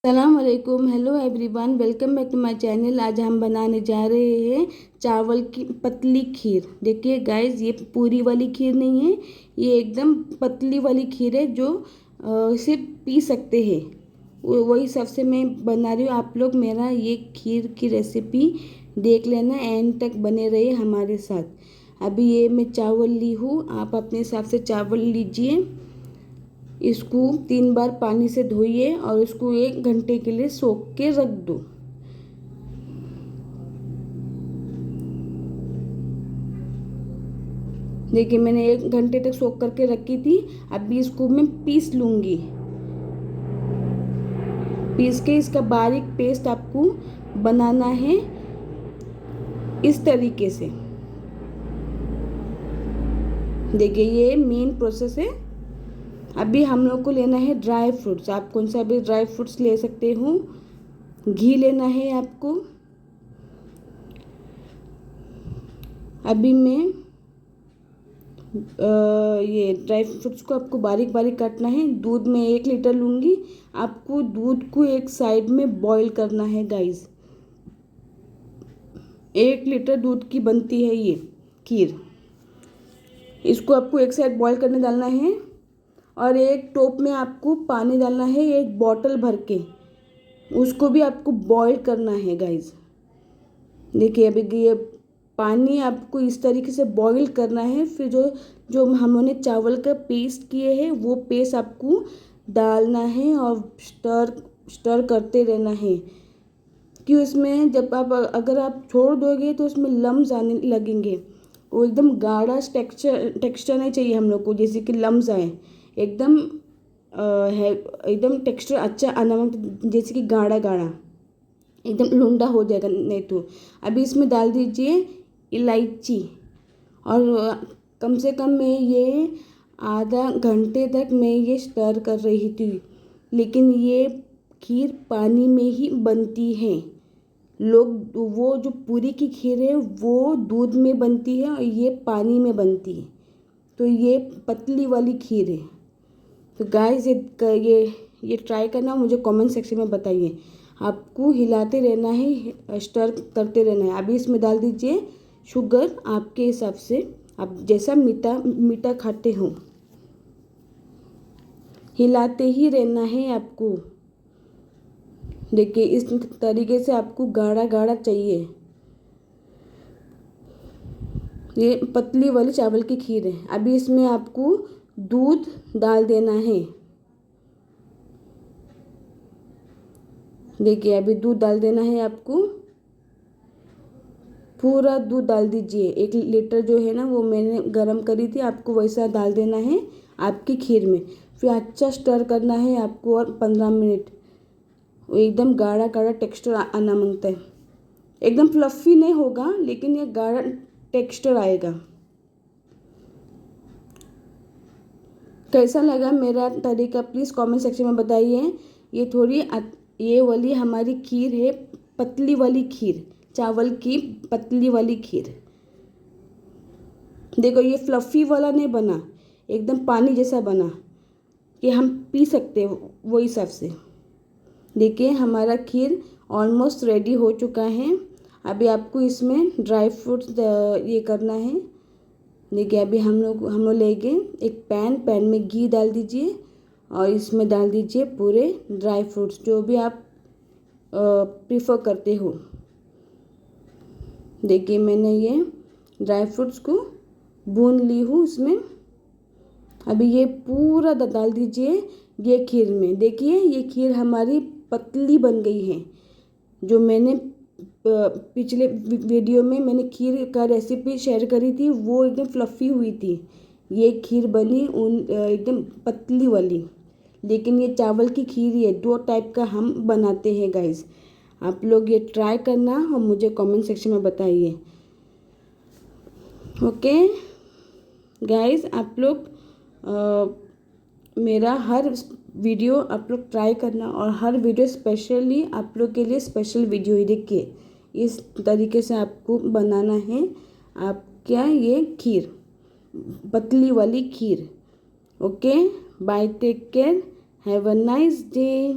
अस्सलाम वालेकुम, hello everyone, welcome back to my channel. आज हम बनाने जा रहे हैं चावल की पतली खीर। देखिए गाइस, ये पूरी वाली खीर नहीं है, ये एकदम पतली वाली खीर है जो इसे पी सकते हैं। वही सबसे मैं बना रही हूँ। आप लोग मेरा ये खीर की रेसिपी देख लेना, एंड तक बने रहिए हमारे साथ। अभी ये मैं चावल ली हूँ, आप अपने हिसाब से चावल लीजिए। इसको 3 बार पानी से धोइए और इसको 1 घंटे के लिए सोख के रख दो। देखिए, मैंने 1 घंटे तक सोख करके रखी थी। अभी इसको मैं पीस लूँगी। पीस के इसका बारीक पेस्ट आपको बनाना है इस तरीके से। देखिए, ये मेन प्रोसेस है। अभी हम लोग को लेना है ड्राई फ्रूट्स। आप कौन सा भी ड्राई फ्रूट्स ले सकते हो। घी लेना है आपको। अभी मैं ये ड्राई फ्रूट्स को आपको बारीक बारीक काटना है। दूध में 1 लीटर लूँगी। आपको दूध को एक साइड में बॉईल करना है गाइस। 1 लीटर दूध की बनती है ये खीर। इसको आपको एक साइड बॉईल करने डालना है और एक टोप में आपको पानी डालना है, एक बॉटल भर के। उसको भी आपको बॉईल करना है गाइस। देखिए, अभी ये पानी आपको इस तरीके से बॉईल करना है। फिर जो जो हमने चावल का पेस्ट किए हैं वो पेस्ट आपको डालना है और स्टर करते रहना है। क्यों, इसमें जब आप अगर आप छोड़ दोगे तो उसमें लम्स आने लगेंगे। वो एकदम गाढ़ा टेक्सचर नहीं चाहिए हम लोग को, जैसे कि लम्स आए। एकदम है, एकदम टेक्सचर अच्छा आना, जैसे कि गाढ़ा गाढ़ा, एकदम लुंडा हो जाएगा नहीं तो। अभी इसमें डाल दीजिए इलायची। और कम से कम मैं ये आधा घंटे तक मैं ये स्टर कर रही थी। लेकिन ये खीर पानी में ही बनती है। लोग वो जो पूरी की खीर है वो दूध में बनती है और ये पानी में बनती है। तो ये पतली वाली खीर है। तो गाइस, ये ट्राई करना, मुझे कमेंट सेक्शन में बताइए। आपको हिलाते रहना है, स्टर करते रहना है। अभी इसमें डाल दीजिए शुगर आपके हिसाब से, आप जैसा मीठा मीठा खाते हो। हिलाते ही रहना है आपको। देखिए, इस तरीके से आपको गाढ़ा गाढ़ा चाहिए। ये पतली वाली चावल की खीर है। अभी इसमें आपको दूध डाल देना है। देखिए, अभी दूध डाल देना है आपको। पूरा दूध डाल दीजिए। 1 लीटर जो है ना वो मैंने गरम करी थी, आपको वैसा डाल देना है आपकी खीर में। फिर अच्छा स्टर करना है आपको और 15 मिनट। एकदम गाढ़ा गाढ़ा टेक्सचर आना मांगता है। एकदम फ्लफ़ी नहीं होगा, लेकिन ये गाढ़ा टेक्सचर आएगा। कैसा लगा मेरा तरीका प्लीज़ कमेंट सेक्शन में बताइए। ये वाली हमारी खीर है, पतली वाली खीर, चावल की पतली वाली खीर। देखो, ये फ्लफ़ी वाला नहीं बना, एकदम पानी जैसा बना कि हम पी सकते हो वो हिसाब से। देखिए, हमारा खीर ऑलमोस्ट रेडी हो चुका है। अभी आपको इसमें ड्राई फ्रूट्स ये करना है। देखिए, अभी हम लोग लेंगे एक पैन में घी डाल दीजिए और इसमें डाल दीजिए पूरे ड्राई फ्रूट्स जो भी आप प्रीफर करते हो। देखिए, मैंने ये ड्राई फ्रूट्स को भून ली हूँ इसमें। अभी ये पूरा डाल दीजिए ये खीर में। देखिए, ये खीर हमारी पतली बन गई है। जो मैंने पिछले वीडियो में मैंने खीर का रेसिपी शेयर करी थी वो एकदम फ्लफ़ी हुई थी। ये खीर बनी एकदम पतली वाली। लेकिन ये चावल की खीर ही है, 2 टाइप का हम बनाते हैं गाइस। आप लोग ये ट्राई करना और मुझे कमेंट सेक्शन में बताइए। ओके गाइस, आप लोग मेरा हर वीडियो आप लोग ट्राई करना और हर वीडियो स्पेशली आप लोग के लिए स्पेशल वीडियो ही। देखिए, इस तरीके से आपको बनाना है आप क्या ये खीर, पतली वाली खीर। Okay, bye, take care, have a nice day.